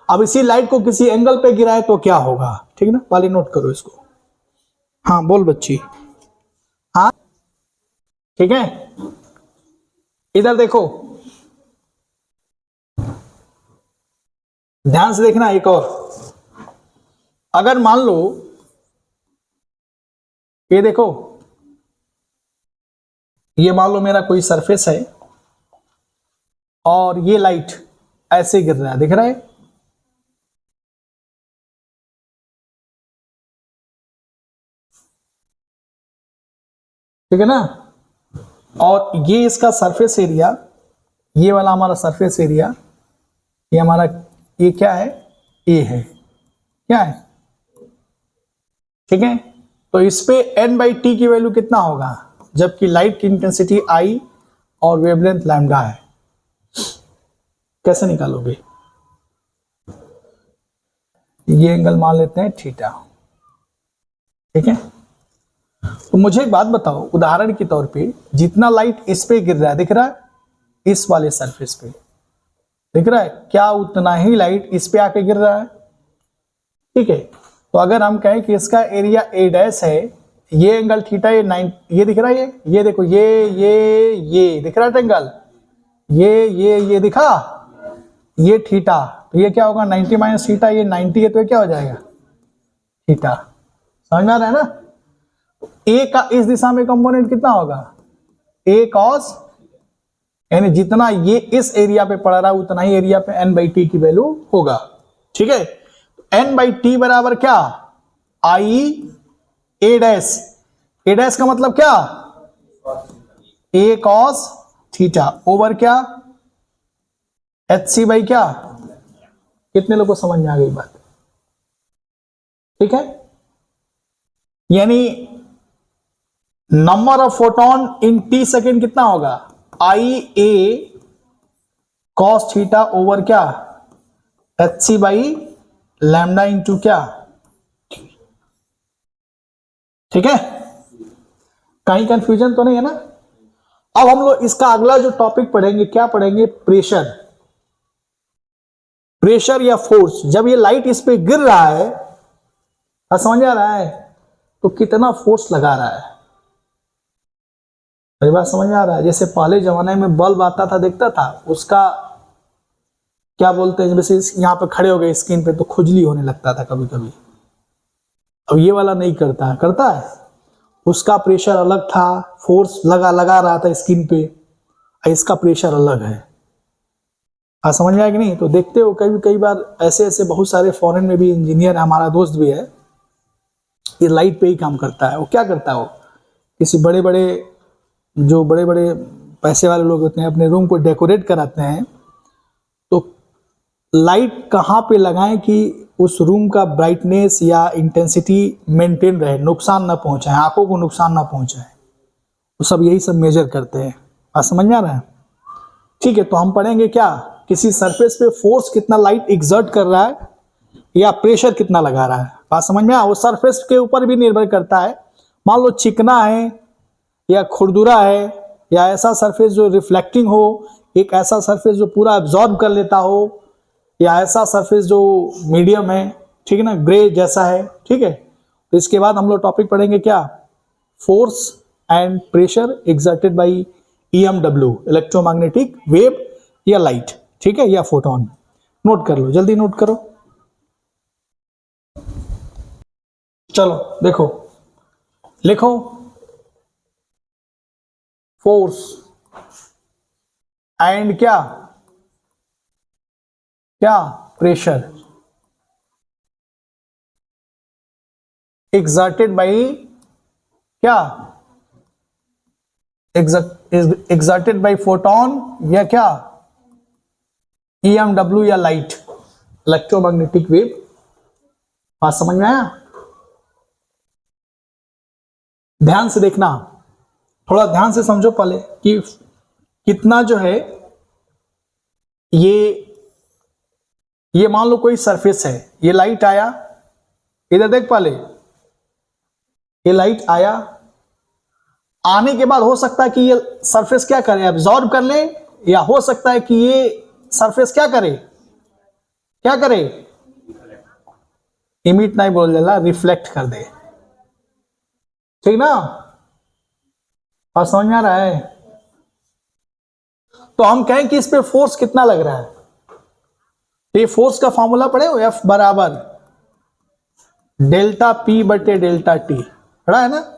अब इसी लाइट को किसी एंगल पे गिराए तो क्या होगा, ठीक है ना, पहले नोट करो इसको। हाँ बोल बच्ची। हाँ ठीक है, इधर देखो, ध्यान से देखना। एक और, अगर मान लो ये देखो, ये मान लो मेरा कोई सरफेस है और ये लाइट ऐसे गिर रहा है, दिख रहा है। ठीक है ना, और ये इसका सरफेस एरिया, ये वाला हमारा सरफेस एरिया, ये हमारा, ये क्या है, ए है, क्या है। ठीक है, तो इस पे n बाई टी की वैल्यू कितना होगा, जबकि लाइट की इंटेंसिटी आई और वेवलेंथ लैम्डा है। कैसे निकालोगे, ये एंगल मान लेते हैं थीटा। ठीक है, तो मुझे एक बात बताओ, उदाहरण के तौर पे जितना लाइट इस पे गिर रहा है, दिख रहा है, इस वाले सरफेस पे दिख रहा है, क्या उतना ही लाइट इस पे आके गिर रहा है। ठीक है, तो अगर हम कहें कि इसका एरिया ए डैश है, ये एंगल थीटा, ये दिख रहा है, ये देखो, ये दिख रहा है एंगल, ये दिखा, ये थीटा, तो ये क्या होगा 90 माइनस थीटा, ये 90 है तो ये क्या हो जाएगा थीटा। समझ में आ रहा है ना। ए का इस दिशा में कंपोनेंट कितना होगा, ए कॉस, यानी जितना ये इस एरिया पे पड़ रहा है उतना ही एरिया पे n बाई टी की वैल्यू होगा। ठीक है, n बाई टी बराबर क्या, आई ए डैश, ए डैश का मतलब क्या, ए कॉस थीटा ओवर क्या, एच सी बाई क्या। कितने लोगों को समझ में आ गई बात। ठीक है, यानी number of photon in T second कितना होगा, I A cos theta over क्या, H C by lambda into क्या। ठीक है, कहीं कंफ्यूजन तो नहीं है ना। अब हम लोग इसका अगला जो टॉपिक पढ़ेंगे, क्या पढ़ेंगे, प्रेशर। प्रेशर या फोर्स, जब ये लाइट इस पे गिर रहा है, समझ आ रहा है, तो कितना फोर्स लगा रहा है। मेरी बात समझ आ रहा है। जैसे पहले जमाने में बल्ब आता था, देखता था, उसका क्या बोलते हैं, जैसे यहां पे खड़े हो गए स्क्रीन पे तो खुजली होने लगता था कभी कभी। अब ये वाला नहीं करता है, करता है, उसका प्रेशर अलग था, फोर्स लगा रहा था स्क्रीन पे, इसका प्रेशर अलग है। समझ में आया कि नहीं। तो देखते हो कई बार ऐसे बहुत सारे फॉरेन में भी इंजीनियर, हमारा दोस्त भी है, ये लाइट पे ही काम करता है। वो क्या करता है, वो किसी बड़े बड़े पैसे वाले लोग होते हैं, अपने रूम को डेकोरेट कराते हैं, तो लाइट कहाँ पे लगाएं कि उस रूम का ब्राइटनेस या इंटेंसिटी मेंटेन रहे, नुकसान ना पहुंचाए, आंखों को नुकसान ना पहुंचाए, वो सब यही सब मेजर करते हैं। बात समझ में आ रहा है। ठीक है, तो हम पढ़ेंगे क्या, किसी सरफेस पे फोर्स कितना लाइट एग्जर्ट कर रहा है या प्रेशर कितना लगा रहा है। बात समझ में आ, वो सरफेस के ऊपर भी निर्भर करता है। मान लो चिकना है या खुरदुरा है, या ऐसा सरफेस जो रिफ्लेक्टिंग हो, एक ऐसा सरफेस जो पूरा एब्जॉर्ब कर लेता हो, या ऐसा सरफेस जो मीडियम है, ठीक है ना, ग्रे जैसा है। ठीक है, तो इसके बाद हम लोग टॉपिक पढ़ेंगे क्या, force and pressure exerted by EMW, electromagnetic wave या लाइट। ठीक है, या फोटोन। नोट कर लो, जल्दी नोट करो। चलो देखो, लिखो फोर्स एंड क्या क्या प्रेशर exerted by क्या exerted by photon या क्या EMW या लाइट, इलेक्ट्रोमैग्नेटिक वेव। बात समझ में आया? ध्यान से देखना, थोड़ा ध्यान से समझो पहले कि कितना जो है ये मान लो कोई सरफेस है, ये लाइट आया, इधर देख पहले, ये लाइट आया, आने के बाद हो सकता है कि ये सरफेस क्या करे, एब्जॉर्ब कर ले, या हो सकता है कि ये सरफेस क्या करे, इमिट नहीं बोल देला, रिफ्लेक्ट कर दे। ठीक ना? और समझ में आ रहा है? तो हम कहें कि इस पे फोर्स कितना लग रहा है, तो ये फोर्स का फॉर्मूला पढ़े हो, F बराबर डेल्टा P बटे डेल्टा T, पढ़ा है ना?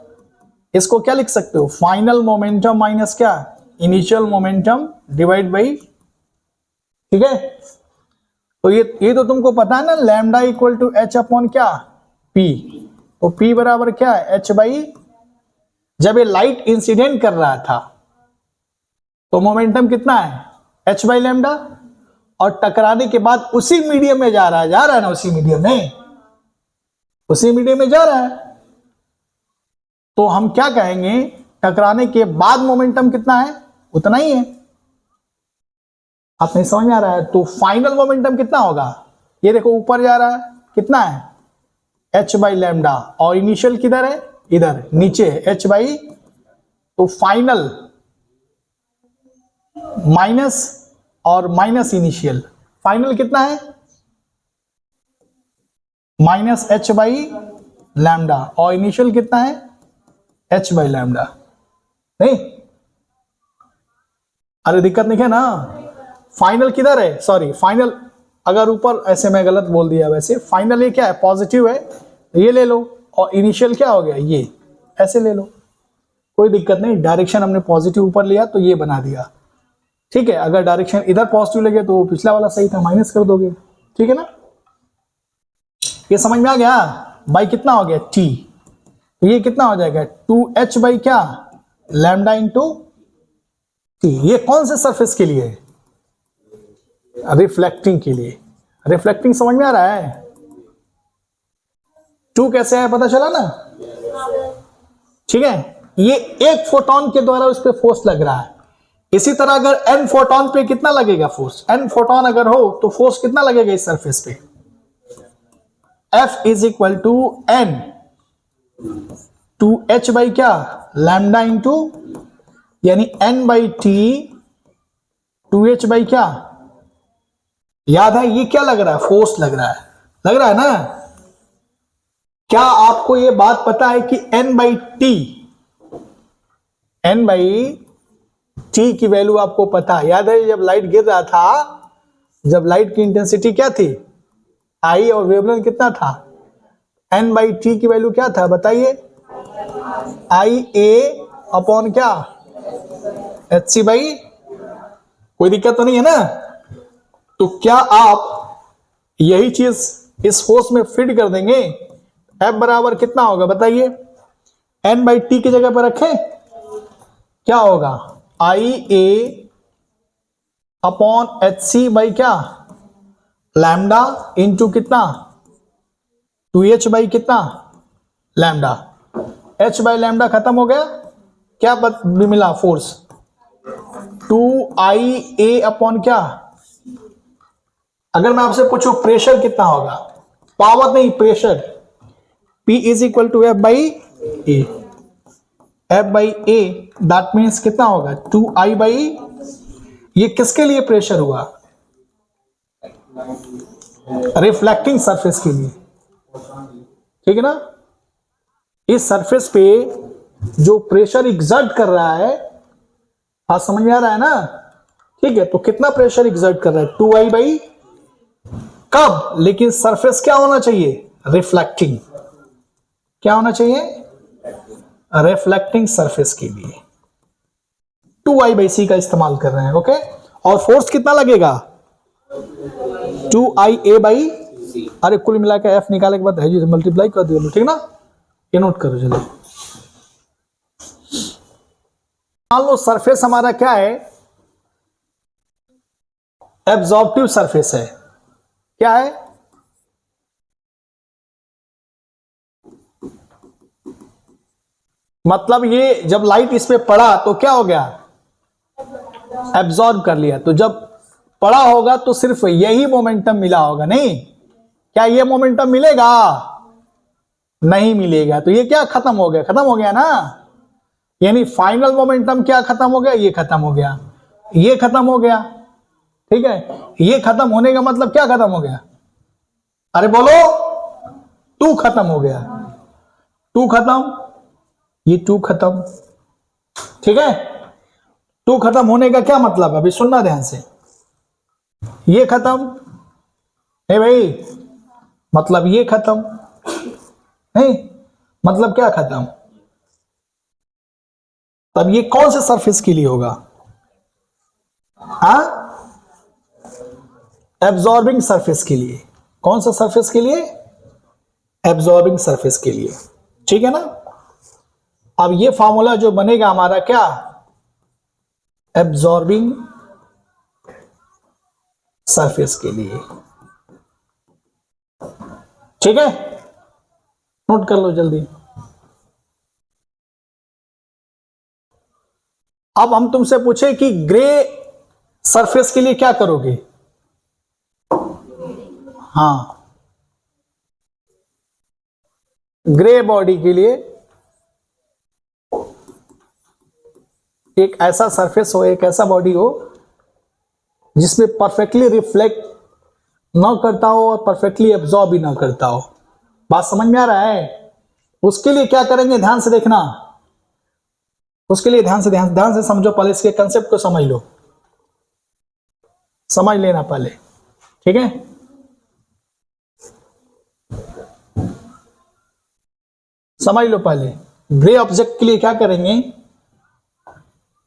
इसको क्या लिख सकते हो, फाइनल मोमेंटम माइनस क्या इनिशियल मोमेंटम डिवाइड बाई, ठीक है? तो ये तो तुमको पता है ना, lambda equal to H upon क्या P, तो P बराबर क्या है H बाई, जब ये लाइट इंसिडेंट कर रहा था तो मोमेंटम कितना है H बाई लैम्डा, और टकराने के बाद उसी मीडियम में जा रहा है ना, उसी मीडियम में जा रहा है, तो हम क्या कहेंगे, टकराने के बाद मोमेंटम कितना है, उतना ही है। आप नहीं समझ में आ रहा है? तो फाइनल मोमेंटम कितना होगा, ये देखो ऊपर जा रहा है, कितना है H बाई लैम्डा, और इनिशियल किधर है, इधर नीचे H बाई, तो फाइनल माइनस और माइनस इनिशियल, फाइनल कितना है माइनस H बाई लैम्डा, और इनिशियल कितना है H बाई लैम्डा। नहीं, अरे दिक्कत नहीं है ना, फाइनल किधर है, सॉरी फाइनल, अगर ऊपर ऐसे मैं गलत बोल दिया, वैसे फाइनल ये क्या है, पॉजिटिव है, ये ले लो, और इनिशियल क्या हो गया, ये ऐसे ले लो, कोई दिक्कत नहीं, डायरेक्शन हमने पॉजिटिव ऊपर लिया तो ये बना दिया, ठीक है? अगर डायरेक्शन इधर पॉजिटिव लगे तो पिछला वाला सही था, माइनस कर दोगे, ठीक है ना? ये समझ में आ गया? बाई कितना हो गया T, तो ये कितना हो जाएगा 2H बाई क्या लैम्डा इंटू T। ये कौन से सरफेस के लिए है, रिफ्लेक्टिंग के लिए। रिफ्लेक्टिंग समझ में आ रहा है? 2 कैसे है पता चला ना, ठीक है? ये एक फोटोन के द्वारा उस पर फोर्स लग रहा है, इसी तरह अगर n फोटोन पे कितना लगेगा फोर्स, n फोटोन अगर हो तो फोर्स कितना लगेगा इस सरफेस पे, F is equal to n 2H by क्या लैम्डा इंटू, यानी n by T 2H by क्या, याद है ये क्या लग रहा है, फोर्स लग रहा है ना? क्या आपको ये बात पता है कि n बाई टी की वैल्यू आपको पता है? याद है जब लाइट गिर रहा था, जब लाइट की इंटेंसिटी क्या थी I, और वेवलेंथ कितना था, n बाई टी की वैल्यू क्या था बताइए, आई ए अपॉन क्या एच सी बाई, कोई दिक्कत तो नहीं है ना? तो क्या आप यही चीज इस फोर्स में फिट कर देंगे, F बराबर कितना होगा बताइए, n बाई टी की जगह पर रखें, क्या होगा I A upon H C by क्या लैम्डा इंटू कितना 2H बाई कितना लैम्डा, H बाई लैम्डा खत्म हो गया, क्या मिला फोर्स 2IA अपॉन क्या, अगर मैं आपसे पूछूं प्रेशर कितना होगा, पावर नहीं pressure, P is equal to F by A, F by A that means कितना होगा 2I बाई, ये किसके लिए प्रेशर हुआ, रिफ्लेक्टिंग सरफेस के लिए, ठीक है ना? इस सरफेस पे जो प्रेशर एग्जर्ट कर रहा है, बात समझ में आ रहा है ना? ठीक है, तो कितना प्रेशर एग्जर्ट कर रहा है 2I बाई, कब, लेकिन सरफेस क्या होना चाहिए रिफ्लेक्टिंग, क्या होना चाहिए रिफ्लेक्टिंग सरफेस के लिए, 2I/c का इस्तेमाल कर रहे हैं। ओके, और फोर्स कितना लगेगा 2IA/c। अरे कुल मिला के F निकाले के बाद है मल्टीप्लाई कर दो, ठीक ना, ये नोट करो चलो। मान लो सरफेस हमारा क्या है, एब्जॉर्प्टिव सरफेस है। क्या है, मतलब ये जब लाइट इस पे पड़ा तो क्या हो गया, एब्जॉर्ब कर लिया। तो जब पड़ा होगा तो सिर्फ यही मोमेंटम मिला होगा, नहीं क्या ये मोमेंटम मिलेगा, नहीं मिलेगा। तो ये क्या खत्म हो गया, खत्म हो गया ना, यानी फाइनल मोमेंटम क्या खत्म हो गया, ये खत्म हो गया, ये खत्म हो गया। ठीक है, ये खत्म होने का मतलब क्या खत्म हो गया, अरे बोलो, 2 खत्म हो गया, 2 खत्म, ये 2 खत्म। ठीक है, 2 खत्म होने का क्या मतलब है, अभी सुनना ध्यान से, ये खत्म है भाई, मतलब ये खत्म नहीं, मतलब क्या खत्म, तब ये कौन से सरफेस के लिए होगा, हाँ, एब्जॉर्बिंग सरफेस के लिए। कौन सा सरफेस के लिए, एब्जॉर्बिंग सरफेस के लिए। ठीक है ना, अब ये फॉर्मूला जो बनेगा हमारा क्या, एब्जॉर्बिंग सरफेस के लिए। ठीक है, नोट कर लो जल्दी। अब हम तुमसे पूछे कि ग्रे सरफेस के लिए क्या करोगे, हाँ, ग्रे बॉडी के लिए एक ऐसा सरफेस हो, एक ऐसा बॉडी हो जिसमें परफेक्टली रिफ्लेक्ट ना करता हो और परफेक्टली एब्जॉर्ब भी ना करता हो। बात समझ में आ रहा है, उसके लिए क्या करेंगे, ध्यान से देखना, उसके लिए ध्यान से समझो, पहले इसके कंसेप्ट को समझ लो, समझ लेना पहले। ठीक है, समझ लो पहले, ग्रे ऑब्जेक्ट के लिए क्या करेंगे।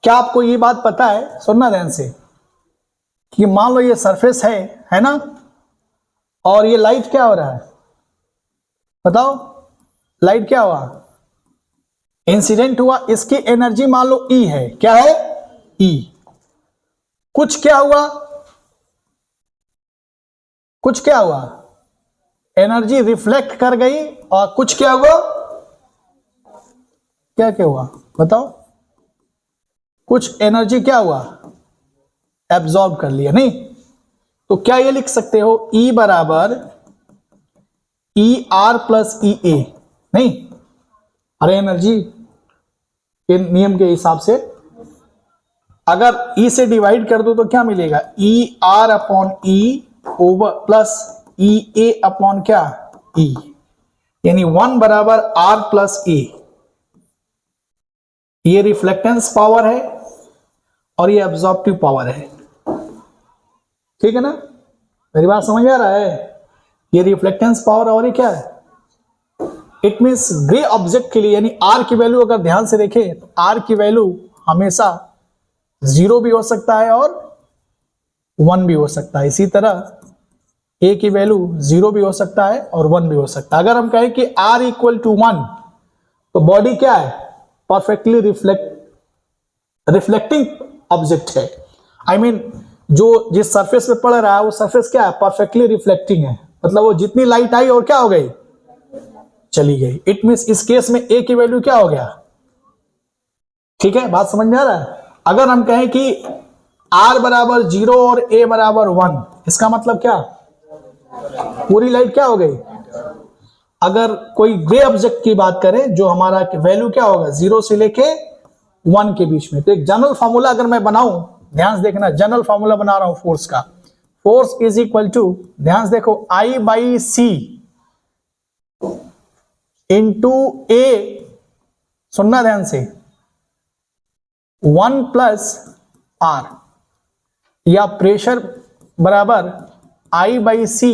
क्या आपको ये बात पता है, सुनना ध्यान से, कि मान लो ये सरफेस है ना, और ये लाइट क्या हो रहा है, बताओ, लाइट क्या हुआ, इंसिडेंट हुआ, इसकी एनर्जी मान लो E है, क्या है, E। कुछ क्या हुआ, कुछ क्या हुआ, एनर्जी रिफ्लेक्ट कर गई, और कुछ क्या हुआ, क्या क्या हुआ बताओ, कुछ एनर्जी क्या हुआ, एब्जॉर्ब कर लिया, नहीं। तो क्या ये लिख सकते हो, E बराबर ER प्लस EA, नहीं, अरे एनर्जी के नियम के हिसाब से अगर E से डिवाइड कर दो तो क्या मिलेगा, ER upon E over plus EA upon क्या, E, यानी 1 बराबर R प्लस A। ये रिफ्लेक्टेंस पावर है और ये एब्जॉर्प्टिव पावर है। ठीक है ना, मेरी बात समझ आ रहा है, ये रिफ्लेक्टेंस पावर और ये क्या है, इट मींस ग्रे ऑब्जेक्ट के लिए, यानी R की वैल्यू अगर ध्यान से देखें तो R की वैल्यू हमेशा 0 भी हो सकता है और 1 भी हो सकता है। इसी तरह A की वैल्यू 0 भी हो सकता है और 1 भी हो सकता है। अगर हम कहें कि R इक्वल टू 1 तो बॉडी क्या है, परफेक्टली रिफ्लेक्टिंग ऑब्जेक्ट है। आई मीन जो जिस सरफेस पे पड़ रहा है वो सरफेस क्या है, परफेक्टली रिफ्लेक्टिंग है, मतलब वो जितनी लाइट आई और क्या हो गई, चली गई। इट मींस इस केस में A की वैल्यू क्या हो गया, ठीक है, बात समझ में आ रहा है। अगर हम कहें कि R बराबर 0 और A बराबर 1, इसका मतलब क्या, पूरी लाइट क्या हो गई। अगर कोई ग्रे ऑब्जेक्ट की बात करें जो हमारा वैल्यू क्या होगा, 0 से लेके 1 के बीच में, तो एक जनरल फॉर्मूला अगर मैं बनाऊं, ध्यान से देखना, जनरल फॉर्मूला बना रहा हूं फोर्स का, फोर्स इज इक्वल टू, ध्यान से देखो, I/C इंटू A, सुनना ध्यान से, 1 प्लस R, या प्रेशर बराबर I/C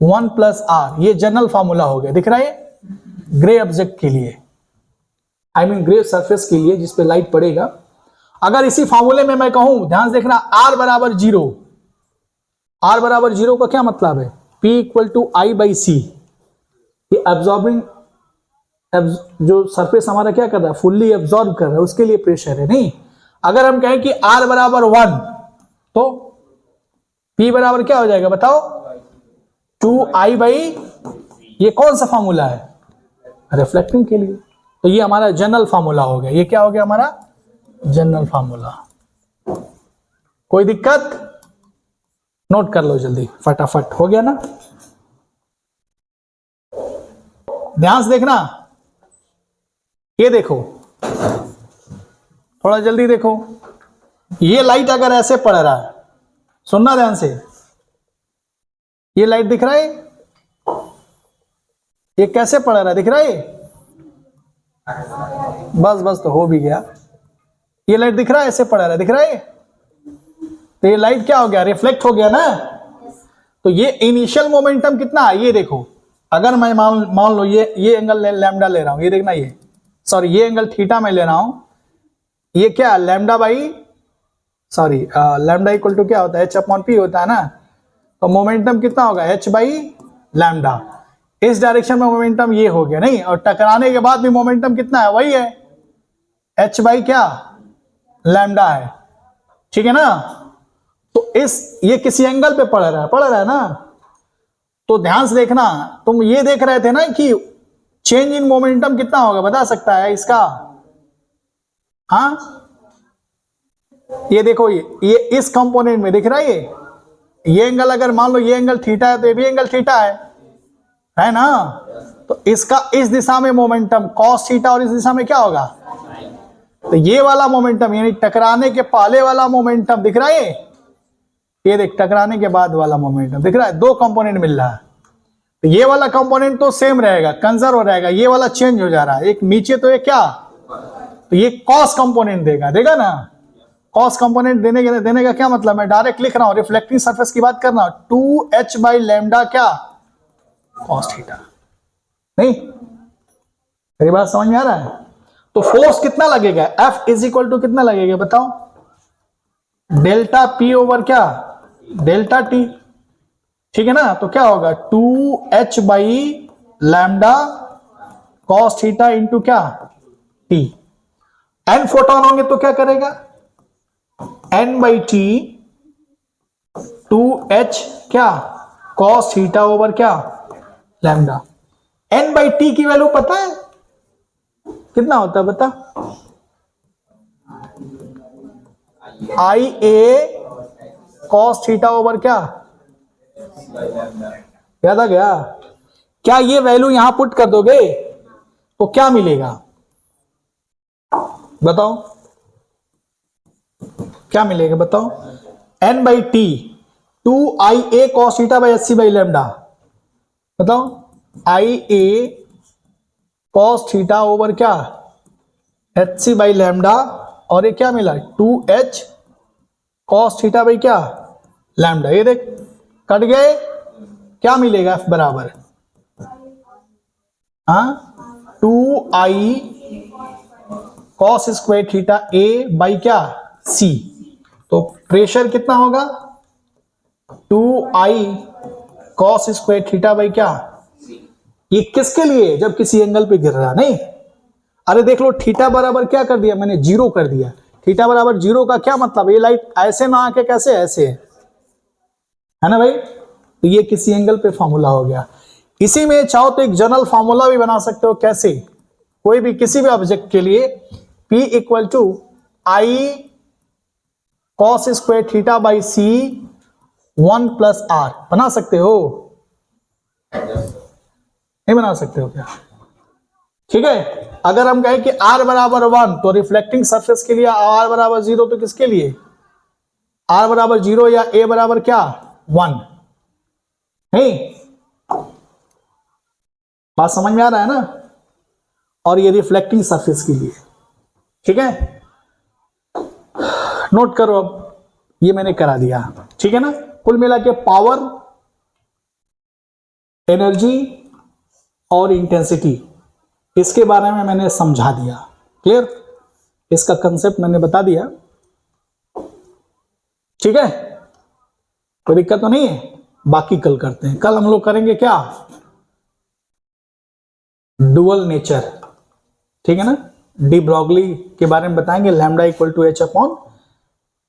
1 प्लस R। ये जनरल फॉर्मूला हो गया, दिख रहा है, ग्रे ऑब्जेक्ट के लिए, आई मीन ग्रे सरफेस के लिए जिसपे लाइट पड़ेगा। अगर इसी फॉर्मूले में मैं कहूं, ध्यान से देखना, आर बराबर जीरो, आर बराबर जीरो का क्या मतलब है, P equal to I by C, ये एब्जॉर्बिंग, जो सरफेस हमारा क्या कर रहा है, फुल्ली एब्जॉर्ब कर रहा है, उसके लिए प्रेशर है। नहीं, अगर हम कहें कि आर बराबर 1 तो P बराबर क्या हो जाएगा बताओ, 2I बाई, ये कौन सा फॉर्मूला है, रिफ्लेक्टिंग के लिए, तो ये हमारा जनरल फॉर्मूला हो गया। ये क्या हो गया हमारा जनरल फॉर्मूला। कोई दिक्कत, नोट कर लो जल्दी फटाफट, हो गया ना। ध्यान से देखना, ये देखो थोड़ा जल्दी देखो, ये लाइट अगर ऐसे पड़ रहा है, सुनना ध्यान से, ये लाइट दिख रहा है, ये कैसे पड़ रहा है, दिख रहा है, बस बस तो हो भी गया। ये लाइट दिख रहा है, ऐसे पड़ रहा है, दिख रहा है, तो ये लाइट क्या हो गया, रिफ्लेक्ट हो गया ना। तो ये इनिशियल मोमेंटम कितना है, ये देखो, अगर मैं मान लो ये एंगल लैम्डा ले रहा हूं, ये देखना, ये सॉरी ये एंगल थीटा में ले रहा हूं, ये क्या lambda by, sorry lambda equal to क्या होता है, H/P होता है ना, तो मोमेंटम कितना होगा, H बाई लैम्डा। इस डायरेक्शन में मोमेंटम ये हो गया, नहीं, और टकराने के बाद भी मोमेंटम कितना है, वही है, H बाई क्या लैम्डा है, ठीक है ना। तो ये किसी एंगल पे पड़ रहा है ना, तो ध्यान से देखना, तुम ये देख रहे थे ना कि चेंज इन मोमेंटम कितना होगा, बता सकता है इसका, हाँ, ये देखो, ये इस कंपोनेंट में दिख रहा है, ये एंगल अगर मान लो ये एंगल थीटा है तो ये भी एंगल थीटा है ना, तो इसका इस दिशा में मोमेंटम कॉस थीटा, और इस दिशा में क्या होगा, तो ये वाला मोमेंटम यानी टकराने के पहले वाला मोमेंटम दिख रहा है, ये देख टकराने के बाद वाला मोमेंटम दिख रहा है, दो कंपोनेंट मिल रहा है, तो ये वाला कंपोनेंट तो सेम रहेगा, कंजर्व हो रहेगा, ये वाला चेंज हो जा रहा है, एक नीचे तो ये क्या, तो ये कॉस कंपोनेंट देगा ना, कॉस कंपोनेंट देने का क्या मतलब, मैं डायरेक्ट लिख रहा हूं, रिफ्लेक्टिंग सरफेस की बात कर रहा हूं, 2H बाई लैम्डा क्या कॉस थीटा, नहीं, मेरी बात समझ में आ रहा है। तो फोर्स कितना लगेगा, F इज इक्वल टू कितना लगेगा बताओ, डेल्टा P ओवर क्या डेल्टा T, ठीक है ना, तो क्या होगा 2H by lambda cos theta into क्या T, N फोटोन होंगे तो क्या करेगा, N बाई T 2H क्या कॉस थीटा ओवर क्या लैम्डा। N बाई T की वैल्यू पता है कितना होता है, बता, IA कॉस थीटा ओवर क्या, याद आ गया, क्या ये वैल्यू यहां पुट कर दोगे तो क्या मिलेगा बताओ, क्या मिलेगा बताओ, N by T 2IA cos theta by HC by lambda, बताओ IA कॉस थीटा ओवर क्या HC बाई लैम्डा, और ये क्या मिला 2H कॉस थीटा बाई क्या लैम्डा, ये देख कट गए, क्या मिलेगा F बराबर, हाँ 2I cos square theta A by क्या C, तो प्रेशर कितना होगा 2I cos square theta by क्या, ये किसके लिए, जब किसी एंगल पे गिर रहा, नहीं, अरे देख लो थीटा बराबर क्या कर दिया मैंने, जीरो कर दिया, थीटा बराबर जीरो का क्या मतलब, ये लाइट ऐसे ना आके कैसे ऐसे है ना भाई, तो ये किसी एंगल पे फॉर्मूला हो गया। इसी में चाहो तो एक जनरल फॉर्मूला भी बना सकते हो, कैसे, कोई भी किसी भी ऑब्जेक्ट के लिए P equal to I cos square theta by C 1 plus R बना सकते हो, नहीं बना सकते हो क्या, ठीक है। अगर हम कहें कि R बराबर 1 तो रिफ्लेक्टिंग सरफेस के लिए, R बराबर 0 तो किसके लिए, R बराबर 0 या A बराबर क्या 1, नहीं, बात समझ में आ रहा है ना, और ये रिफ्लेक्टिंग सरफेस के लिए, ठीक है, नोट करो, अब ये मैंने करा दिया, ठीक है ना। कुल मिला के पावर, एनर्जी और इंटेंसिटी, इसके बारे में मैंने समझा दिया, क्लियर, इसका कंसेप्ट मैंने बता दिया। ठीक है, कोई दिक्कत तो नहीं है। बाकी कल करते हैं। कल हम लोग करेंगे क्या, डुअल नेचर, ठीक है ना, डी ब्रॉगली के बारे में बताएंगे, lambda equal to H upon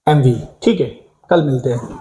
M V. ठीक है, कल मिलते हैं।